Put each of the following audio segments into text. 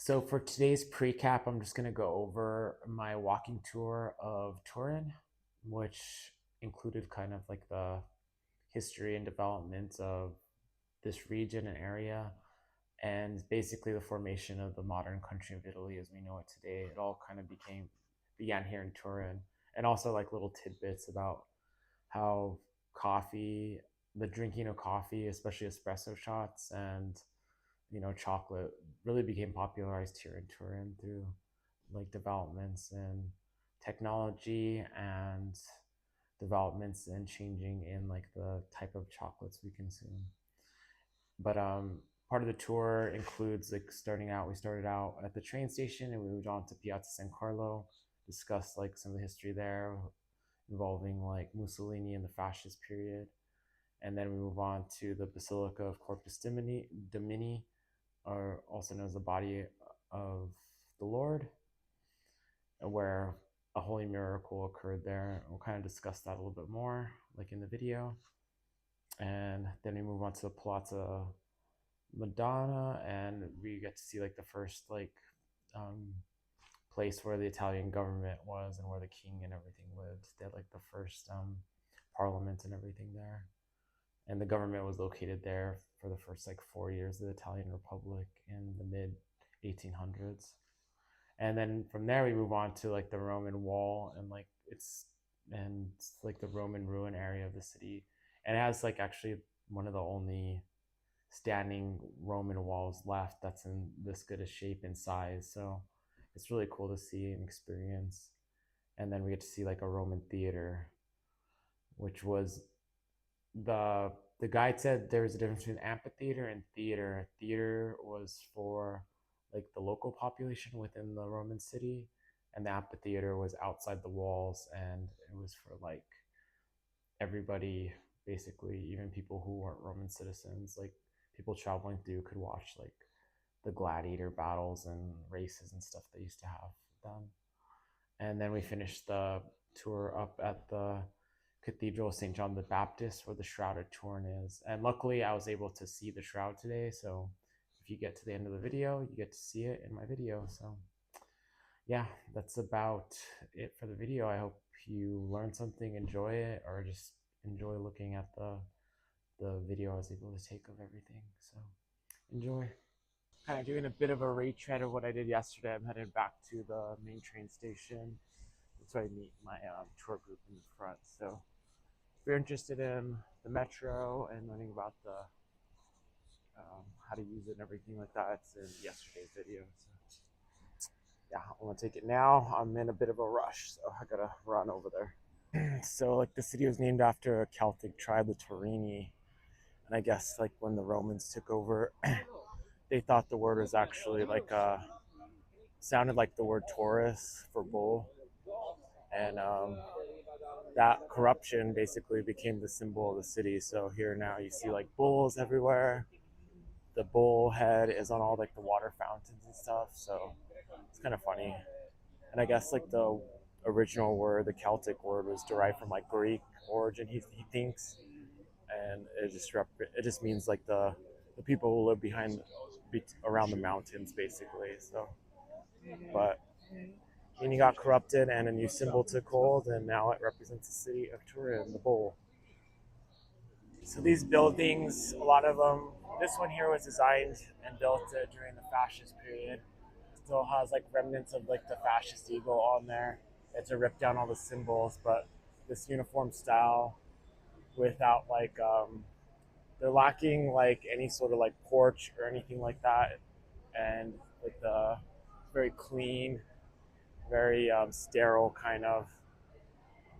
So for today's pre-cap, I'm just gonna go over my walking tour of Turin, which included kind of like the history and development of this region and area, and basically the formation of the modern country of Italy as we know it today. It all kind of began here in Turin, and also like little tidbits about how coffee, the drinking of coffee, especially espresso shots and chocolate really became popularized here in Turin through like developments in technology and developments and changing in like the type of chocolates we consume. But part of the tour includes like we started out at the train station and we moved on to Piazza San Carlo, discussed like some of the history there involving like Mussolini and the fascist period. And then we move on to the Basilica of Domini, or also known as the Body of the Lord, where a holy miracle occurred there. We'll kind of discuss that a little bit more, like in the video. And then we move on to the Palazzo Madonna, and we get to see like the first um, place where the Italian government was and where the king and everything lived. They had like the first parliament and everything there, and the government was located there for the first like 4 years of the Italian Republic in the mid 1800s. And then from there we move on to like the Roman Wall and it's like the Roman ruin area of the city, and it has like actually one of the only standing Roman walls left that's in this good a shape and size. So it's really cool to see and experience. And then we get to see like a Roman theater, which was the guide said there was a difference between amphitheater and theater. Theater was for like the local population within the Roman city, and the amphitheater was outside the walls, and it was for like everybody, basically, even people who weren't Roman citizens, like people traveling through could watch like the gladiator battles and races and stuff they used to have done. And then we finished the tour up at the Cathedral of St. John the Baptist, where the Shroud of Turin is. And luckily, I was able to see the shroud today. So if you get to the end of the video, you get to see it in my video. So yeah, that's about it for the video. I hope you learned something, enjoy it, or just enjoy looking at the video I was able to take of everything. So enjoy. Kind of doing a bit of a retread of what I did yesterday. I'm headed back to the main train station. That's where I meet my tour group in the front. So if you're interested in the metro and learning about the how to use it and everything like that, it's in yesterday's video. So yeah, I'm gonna take it now. I'm in a bit of a rush, so I gotta run over there. So like the city was named after a Celtic tribe, the Turini, and I guess like when the Romans took over, they thought the word was actually like sounded like the word Taurus for bull, and that corruption basically became the symbol of the city. So here now you see like bulls everywhere. The bull head is on all like the water fountains and stuff. So it's kind of funny. And I guess like the original word, the Celtic word, was derived from like Greek origin. He thinks, and it just means like the people who live around the mountains basically. So, but and he got corrupted, and a new symbol took hold, and now it represents the city of Turin, the bull. So these buildings, a lot of them, this one here was designed and built during the fascist period. Still has like remnants of like the fascist eagle on there. It's to rip down all the symbols, but this uniform style without they're lacking like any sort of like porch or anything like that, and like the very clean, very sterile kind of.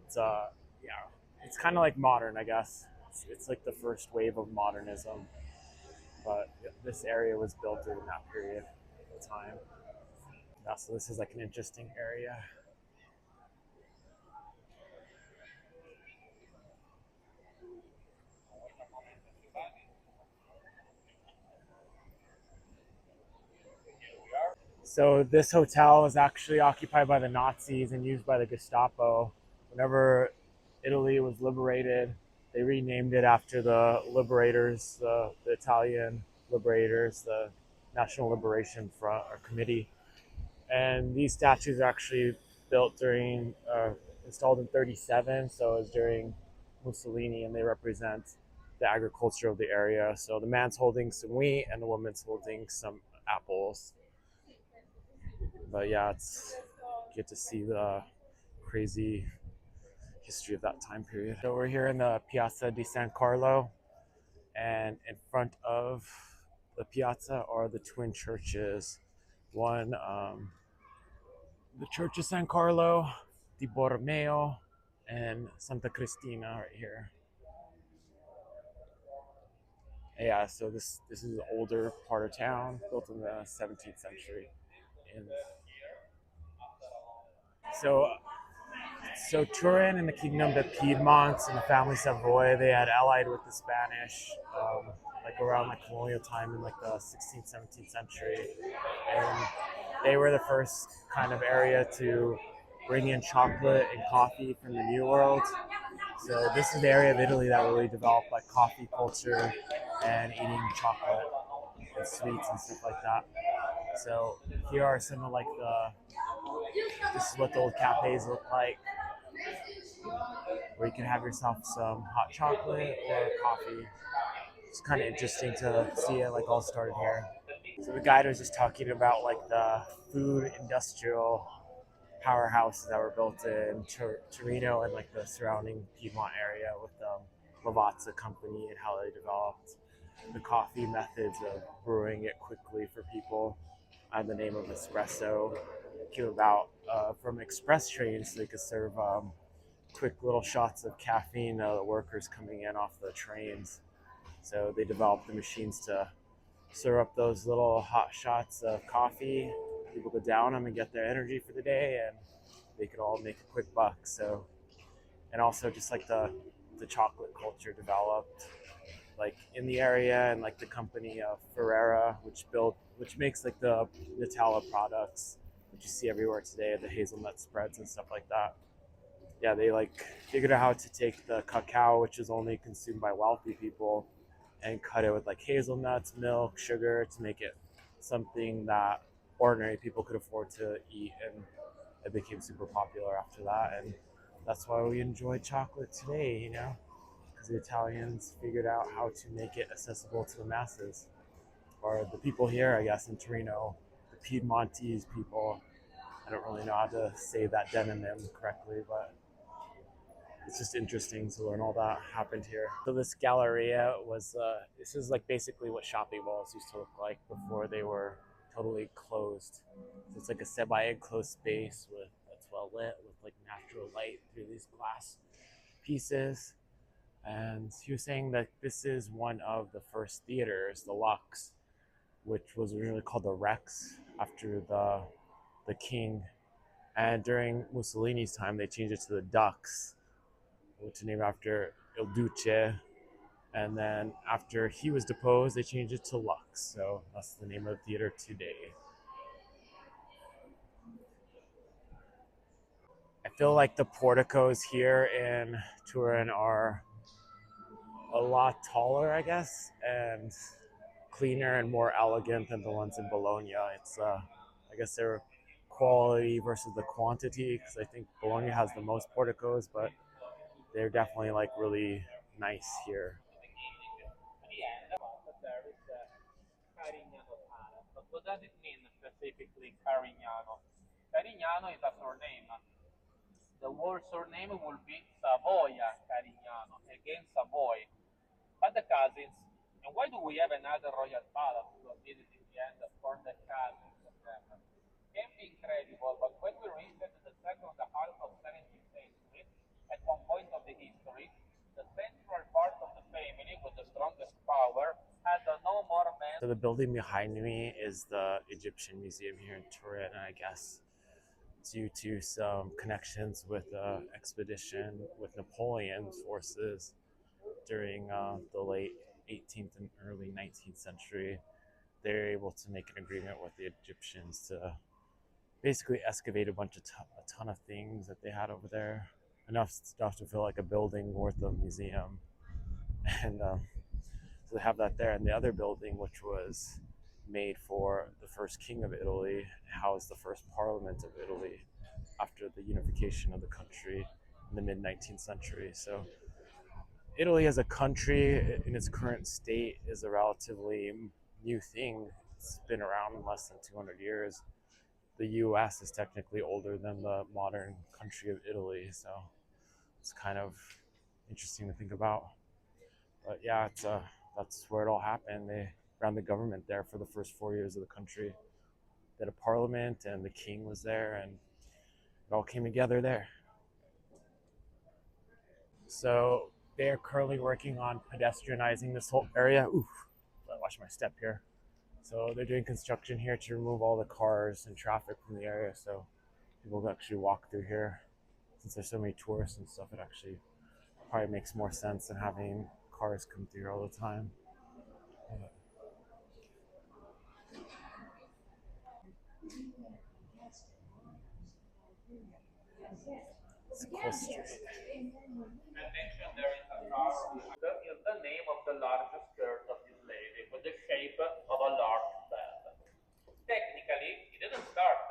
It's yeah, it's kind of like modern, I guess. It's like the first wave of modernism, but this area was built during that period of time. Yeah, so this is like an interesting area. So this hotel was actually occupied by the Nazis and used by the Gestapo. Whenever Italy was liberated, they renamed it after the liberators, the Italian liberators, the National Liberation Front or Committee. And these statues are actually built during, installed in 37, so it was during Mussolini, and they represent the agriculture of the area. So the man's holding some wheat and the woman's holding some apples. But yeah, it's get to see the crazy history of that time period. So we're here in the Piazza di San Carlo, and in front of the piazza are the twin churches. One, the Church of San Carlo di Borromeo, and Santa Cristina right here. Yeah, so this is an older part of town, built in the 17th century. And so so Turin and the Kingdom of Piedmont and the family Savoy, they had allied with the Spanish, like around like colonial time in like the 16th, 17th century, and they were the first kind of area to bring in chocolate and coffee from the New World. So this is the area of Italy that really developed like coffee culture and eating chocolate and sweets and stuff like that. So here are some of like this is what the old cafes look like, where you can have yourself some hot chocolate or coffee. It's kind of interesting to see it like all started here. So the guide was just talking about like the food industrial powerhouses that were built in Torino and like the surrounding Piedmont area with the Lavazza company and how they developed the coffee methods of brewing it quickly for people. The name of espresso came about from express trains, so they could serve quick little shots of caffeine to the workers coming in off the trains. So they developed the machines to serve up those little hot shots of coffee. People could down them and get their energy for the day, and they could all make a quick buck. So, and also just like the chocolate culture developed like in the area, and like the company of Ferrera, which makes like the Nutella products, which you see everywhere today, the hazelnut spreads and stuff like that. Yeah, they like figured out how to take the cacao, which is only consumed by wealthy people, and cut it with like hazelnuts, milk, sugar to make it something that ordinary people could afford to eat. And it became super popular after that. And that's why we enjoy chocolate today, because the Italians figured out how to make it accessible to the masses, or the people here, I guess, in Torino, the Piedmontese people. I don't really know how to say that demonym correctly, but it's just interesting to learn all that happened here. So this Galleria this is like basically what shopping malls used to look like before they were totally closed. So it's like a semi-enclosed space that's well lit with like natural light through these glass pieces. And he was saying that this is one of the first theaters, the Lux, which was originally called the Rex after the king. And during Mussolini's time, they changed it to the Ducks, which is named after Il Duce. And then after he was deposed, they changed it to Lux. So that's the name of the theater today. I feel like the porticos here in Turin are a lot taller, I guess, and cleaner and more elegant than the ones in Bologna. I guess they're quality versus the quantity, because I think Bologna has the most porticos, but they're definitely like really nice here. But what does it mean specifically, Carignano? Carignano is a surname. The word surname will be Savoia Carignano, again Savoy. But the cousins, and why do we have another royal palace to visit in the end for the cousins of them? Can be incredible, but when we reached the second half of 17th century, at one point of the history, the central part of the family with the strongest power had no more men. So the building behind me is the Egyptian Museum here in Turin, and I guess due to some connections with the expedition with Napoleon's forces during the late 18th and early 19th century, they're able to make an agreement with the Egyptians to basically excavate a ton of things that they had over there, enough stuff to fill like a building worth of museum. And so they have that there. And the other building, which was made for the first king of Italy, housed the first parliament of Italy after the unification of the country in the mid 19th century. So Italy as a country in its current state is a relatively new thing. It's been around less than 200 years. The US is technically older than the modern country of Italy, so it's kind of interesting to think about. But yeah, that's where it all happened. They ran the government there for the first 4 years of the country. They had a parliament, and the king was there, and it all came together there. So they are currently working on pedestrianizing this whole area. Oof, I watch my step here. So they're doing construction here to remove all the cars and traffic from the area, so people can actually walk through here. Since there's so many tourists and stuff, it actually probably makes more sense than having cars come through all the time. Yeah, it's a cool street. I mentioned there is a car behind is the name of the largest skirt of this lady with the shape of a large bell. Technically, it didn't start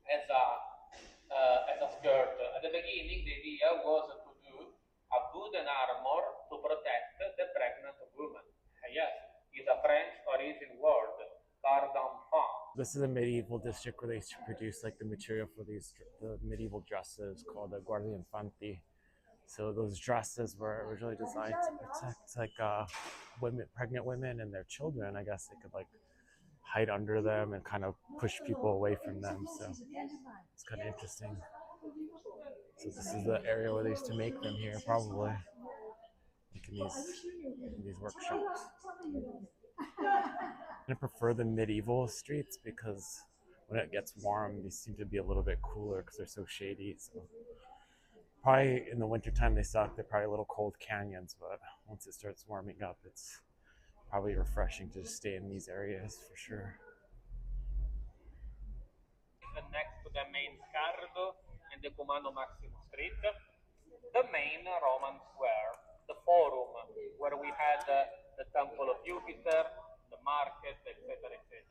as a skirt. At the beginning, the idea was to do a wooden armor to protect the pregnant woman. Yes, it's a French origin word, card d'enfant. This is a medieval district where they used to produce like the material for the medieval dresses called the guardia infanti. So those dresses were originally designed to protect like women, pregnant women, and their children. I guess they could like hide under them and kind of push people away from them. So it's kind of interesting. So this is the area where they used to make them here, probably like in these workshops. I prefer the medieval streets because when it gets warm, these seem to be a little bit cooler because they're so shady. So probably in the wintertime they suck. They're probably little cold canyons, but once it starts warming up, it's probably refreshing to just stay in these areas for sure. Next to the main Scardo and the Comando Maximo Street, the main Roman Square, the Forum, where we had the Temple of Jupiter, the market, etc., etc.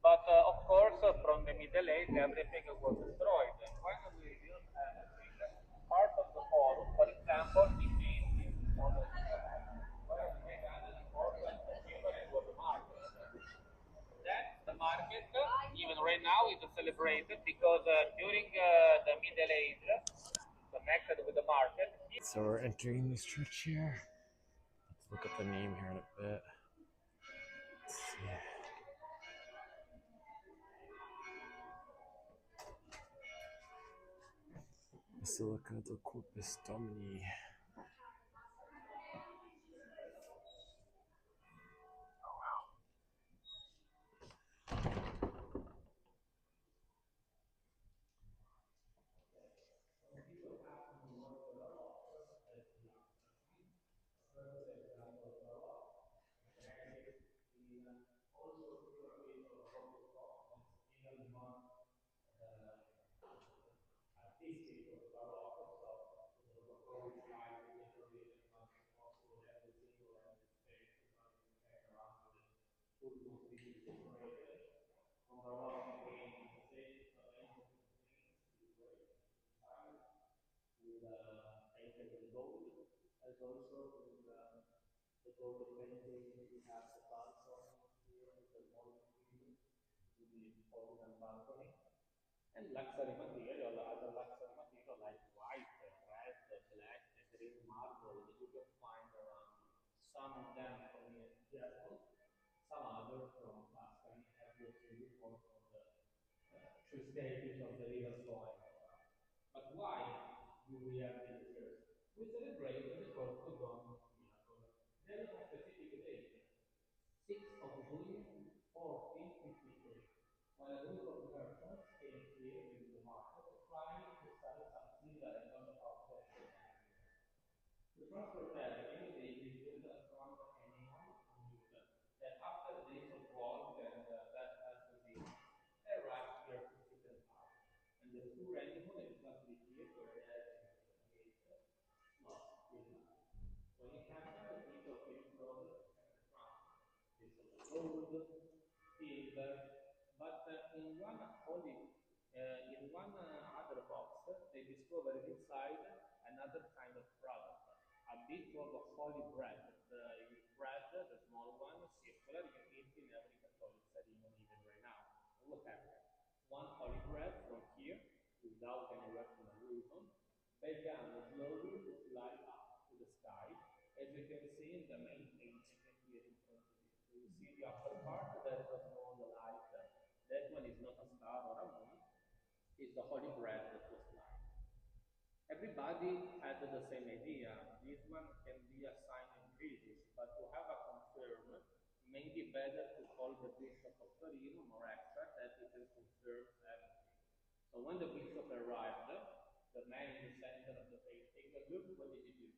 But of course, from the Middle Age, everything was destroyed. And when we built everything, part of the Forum, for example, became this modern square, where we had an important achievement was the market. Then the market, even right now, is celebrated because during the Middle Age, connected with the market. So we're entering this church here. Let's look at the name here in a bit. Let's see. Basilica del Corpus Domini. And luxury material, other luxury material like white, red, black, and green marble that you can find around. Some of them from Piedmont, some other from Tuscany, as you see before from the true stages of the river soil. But why do we have this here? We celebrate the birth of Don Miracle. There is a specific date, 6th of June, 1453, when a group of merchants came here into the market trying to sell something that I don't know what they The transfer tag indicated from anyone who knew that after days of war and that has disease, they arrived here to sit and fight. And the poor animal exactly here where they had the gate lost his life. When it happened, the people came closer and found this of the road, but in one holy, in one other box, they discovered inside another kind of product, a bit of a holy bread. Bread, the small one, circular, you eat in every Catholic ceremony even right now. And what happened? One holy bread from here, without any weapon or reason, began slowly to fly up to the sky, as you can see in the main painting here in front of you. So you see the upper part, there is a small light. That one is not a star or a moon, it's the holy bread that was flying. Everybody had the same idea. This one can be a sign of crisis, but to have a confirm, maybe better to call the Bishop of Torino more expert that he can confirm everything. So when the bishop arrived, the man in the center of the painting, look what did he do?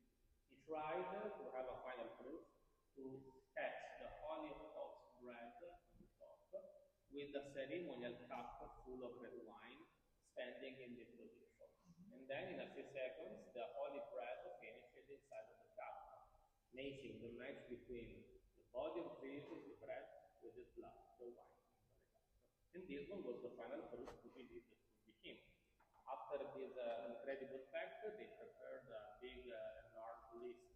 He tried to have a final proof to sketch the holy ox bread on the top with the ceremonial cup full of red wine standing in this position. And then in a few seconds, the holy bread finished inside of the cup, making the match between the body of Jesus, the bread, with his blood, the wine. And this one was the final proof to believe that it would be him. After this incredible fact, they prepared a big, large list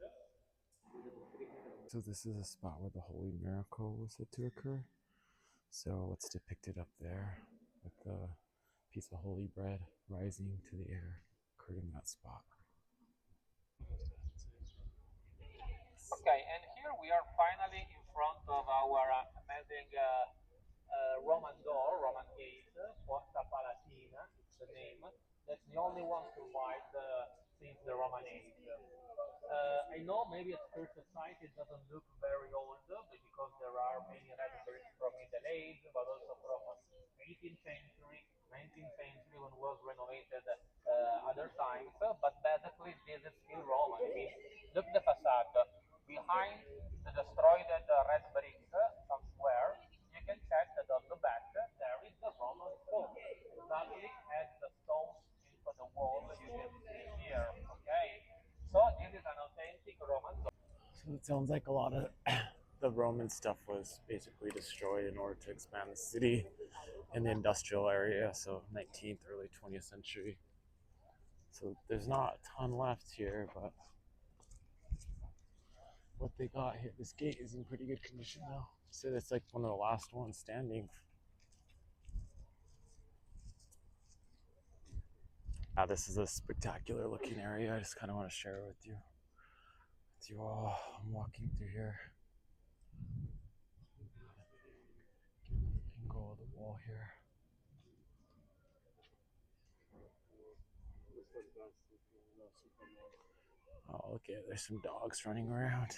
with a description. So this is a spot where the holy miracle was said to occur. So it's depicted up there with the piece of holy bread rising to the air, occurred in that spot. Okay, and here we are finally in front of our amazing Roman door, Roman gate, Porta Palatina, it's the name. That's the only one survived since the Roman age. I know maybe at first sight it doesn't look very old because there are many red bricks from Middle Age, but also from 18th century, 19th century when it was renovated other times. But basically, this is still Roman. I mean, look the facade. Behind the destroyed red bricks, some square, you can check that on the back there is the Roman stone, exactly as the stones into the wall you can see here. Okay, so this is an authentic Roman door. So it sounds like a lot of the Roman stuff was basically destroyed in order to expand the city in the industrial area, so 19th, early 20th century. So there's not a ton left here, but what they got here, this gate is in pretty good condition now. So it's like one of the last ones standing. This is a spectacular looking area. I just kind of want to share it with you all. I'm walking through here. Angle of the wall here. Oh, okay, there's some dogs running around.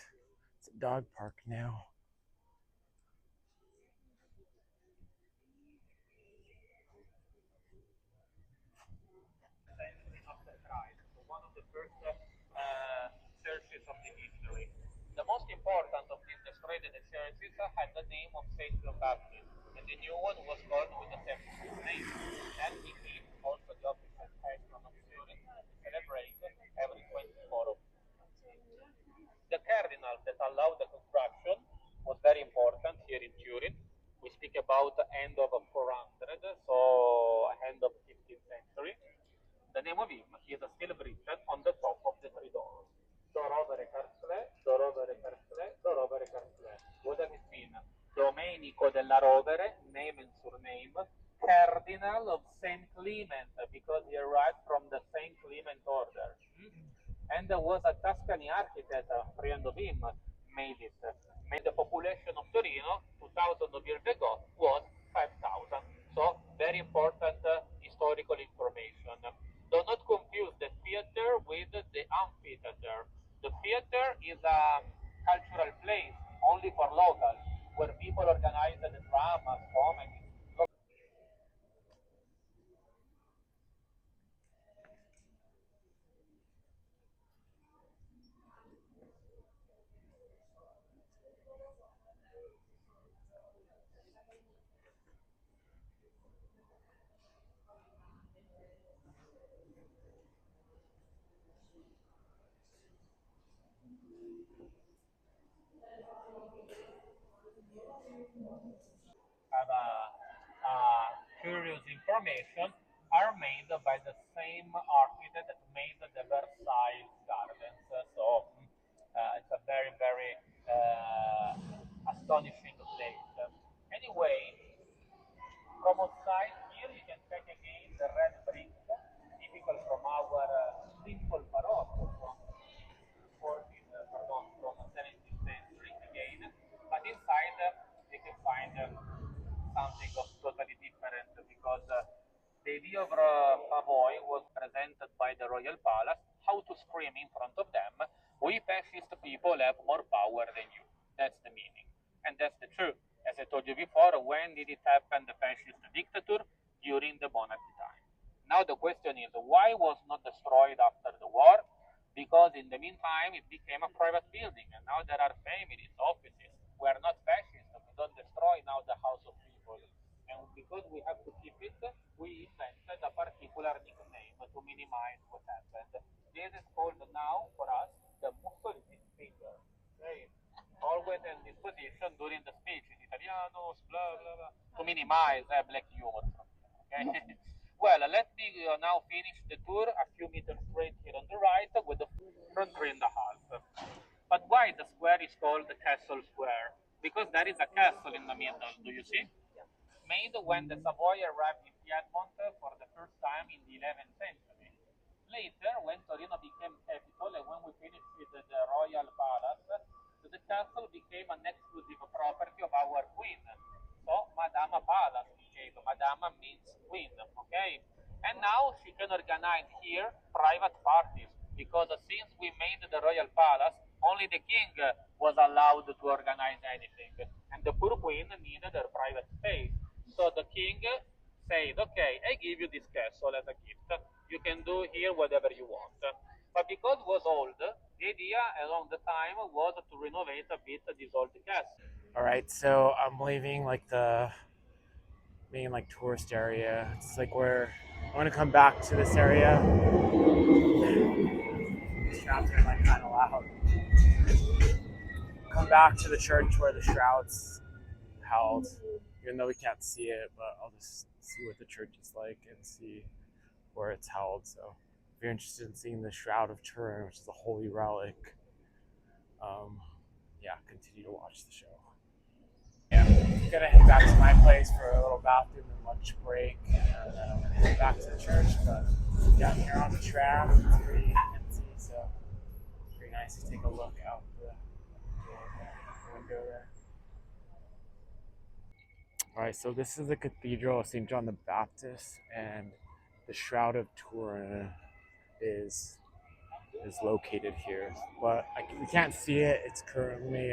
It's a dog park now. After Christ, so one of the first churches of the history. The most important of these destroyed churches had the name of Saint John Baptist, and the new one was called with the same name. And he keeps also the official patron of Turin to celebrate every 24 of the cardinal that allowed the construction was very important here in Turin. We speak about the end of 400, so end of 15th century. The name of him is still written on the top of the three doors. Dorovere Carcle, Dorovere Carcle, Dorovere Carcle. What does it mean? Domenico della Rovere, name and surname, Cardinal of Saint Clement, because he arrived from the Saint Clement order. And there was a Tuscany architect, a friend of him, made it. Made the population of Torino 2000 of years ago was 5,000. So very important historical information. Do not confuse the theater with the amphitheater. The theater is a cultural place only for locals, where people organize the dramas, comedy. curious information, are made by the same architect that made the Versailles Gardens. So it's a very, very astonishing place. Anyway, from outside here, you can check again the red brick, typical from our simple barocco from 14th, pardon, from 17th century again. But inside, you can find something of totally different because the idea of Savoy was presented by the royal palace. How to scream in front of them? We fascist people have more power than you. That's the meaning, and that's the truth. As I told you before, when did it happen? The fascist dictator during the monarchy time. Now the question is, why was not destroyed after the war? Because in the meantime it became a private building, and now there are families, offices. We are not fascists. We don't destroy now the house of people, and because we have to keep it, we invented a particular nickname to minimize what happened. This is called now for us the Mussolini finger. Okay? Always in this position during the speech in Italiano, blah blah blah, to minimize black humor. Okay. Well, let me now finish the tour a few meters straight here on the right with the front 3.5. But why the square is called the Castle Square? Because there is a castle in the middle. Do you see? Made when the Savoy arrived in Piedmont for the first time in the 11th century. Later, when Torino became capital and when we finished with the royal palace, the castle became an exclusive property of our queen. So, Madama Palace became. Madama means queen, okay? And now she can organize here private parties because since we made the royal palace, only the king was allowed to organize anything, and the poor queen needed her private space. So the king said, "Okay, I give you this castle as a gift. You can do here whatever you want." But because it was old, the idea along the time was to renovate a bit this old castle. All right, so I'm leaving like the main like tourist area. It's like where I want to come back to this area. These shrouds are like kind of loud. Come back to the church where the shrouds held, even though we can't see it. But I'll just see what the church is like and see where it's held. So if you're interested in seeing the Shroud of Turin, which is a holy relic, um, yeah, continue to watch the show. Yeah, I'm gonna head back to my place for a little bathroom and lunch break, and then I'm gonna head back to the church. But down here on the tram, it's pretty empty, so it's pretty nice to take a look out the window there. All right, so this is the Cathedral of St. John the Baptist, and the Shroud of Turin is located here, but we can't see it. It's currently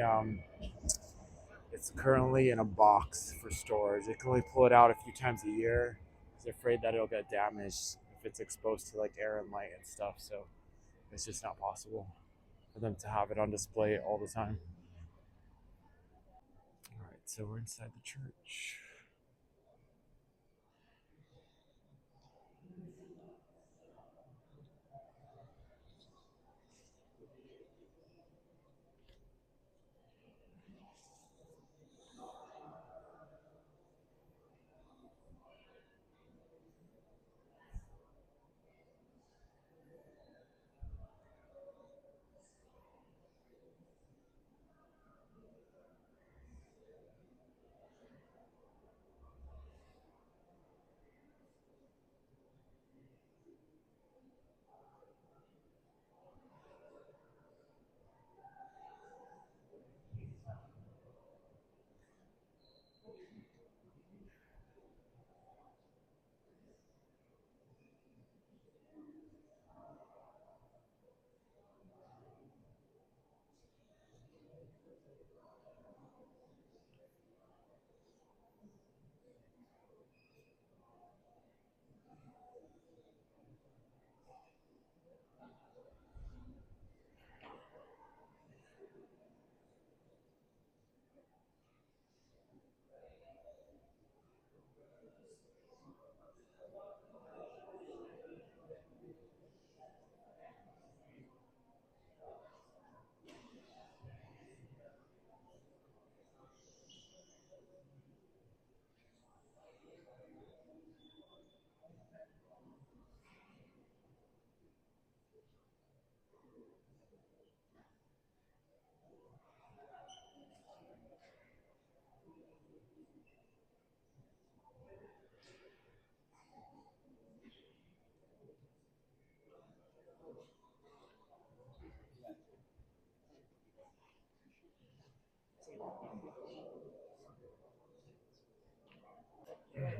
in a box for storage. They can only pull it out a few times a year because they're afraid that it'll get damaged if it's exposed to like air and light and stuff. So it's just not possible for them to have it on display all the time. All right, so we're inside the church.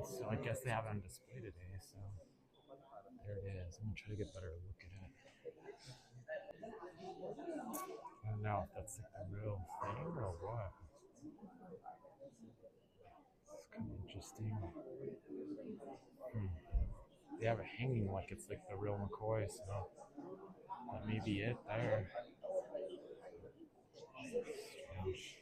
So I guess they have it on display today. So there it is. I'm gonna try to get a better look at it. I don't know if that's like the real thing or what. It's kind of interesting. Hmm. They have it hanging like it's like the real McCoy, so that may be it there. Strange.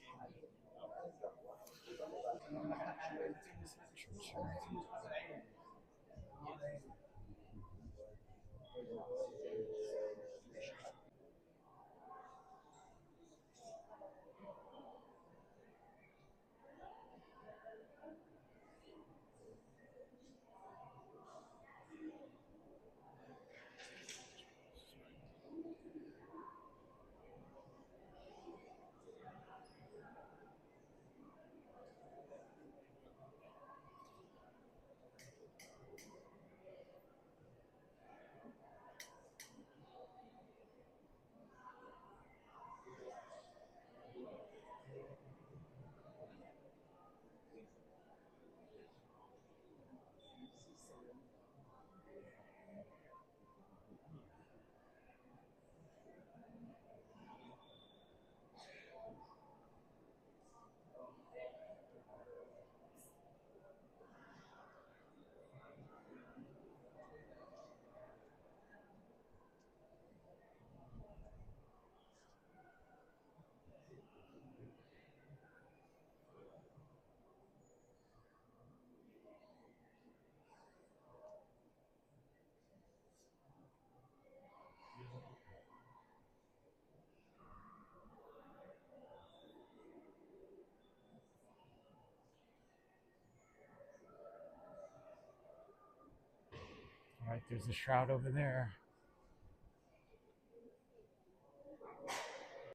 All right, there's a shroud over there.